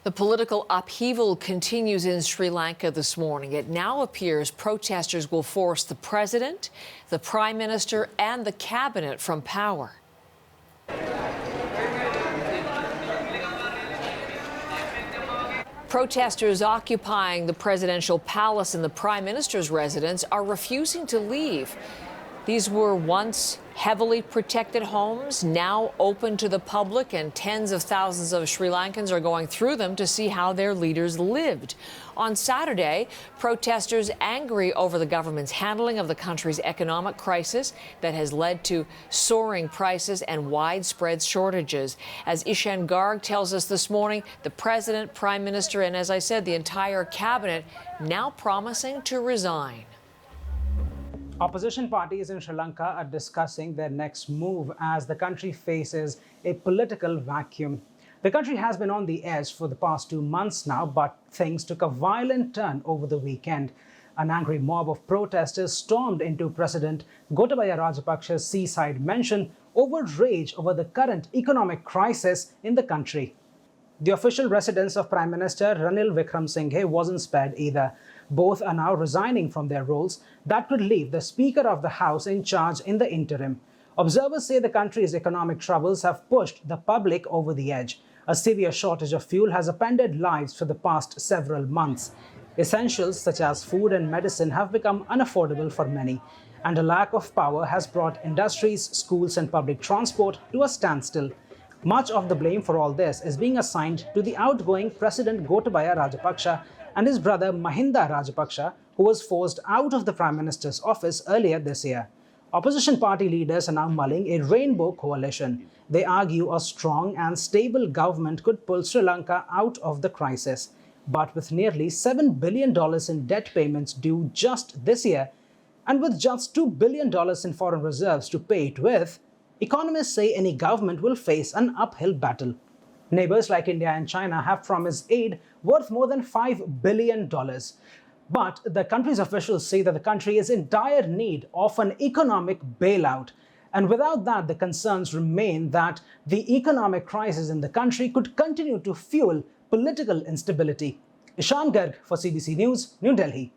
The political upheaval continues in Sri Lanka this morning. It now appears protesters will force the president, the prime minister, and the cabinet from power. Protesters occupying the presidential palace and the prime minister's residence are refusing to leave. These were once heavily protected homes, now open to the public, and tens of thousands of Sri Lankans are going through them to see how their leaders lived. On Saturday, protesters angry over the government's handling of the country's economic crisis that has led to soaring prices and widespread shortages. As Ishan Garg tells us this morning, the president, prime minister, and as I said, the entire cabinet now promising to resign. Opposition parties in Sri Lanka are discussing their next move as the country faces a political vacuum. The country has been on the edge for the past 2 months now, but things took a violent turn over the weekend. An angry mob of protesters stormed into President Gotabaya Rajapaksa's seaside mansion over rage over the current economic crisis in the country. The official residence of Prime Minister Ranil Wickremesinghe wasn't spared either. Both are now resigning from their roles. That could leave the Speaker of the House in charge in the interim. Observers say the country's economic troubles have pushed the public over the edge. A severe shortage of fuel has upended lives for the past several months. Essentials such as food and medicine have become unaffordable for many, and a lack of power has brought industries, schools, and public transport to a standstill. Much of the blame for all this is being assigned to the outgoing President Gotabaya Rajapaksa and his brother Mahinda Rajapaksa, who was forced out of the Prime Minister's office earlier this year. Opposition party leaders are now mulling a rainbow coalition. They argue a strong and stable government could pull Sri Lanka out of the crisis. But with nearly $7 billion in debt payments due just this year, and with just $2 billion in foreign reserves to pay it with, economists say any government will face an uphill battle. Neighbors like India and China have promised aid worth more than $5 billion. But the country's officials say that the country is in dire need of an economic bailout. And without that, the concerns remain that the economic crisis in the country could continue to fuel political instability. Ishan Garg for CBC News, New Delhi.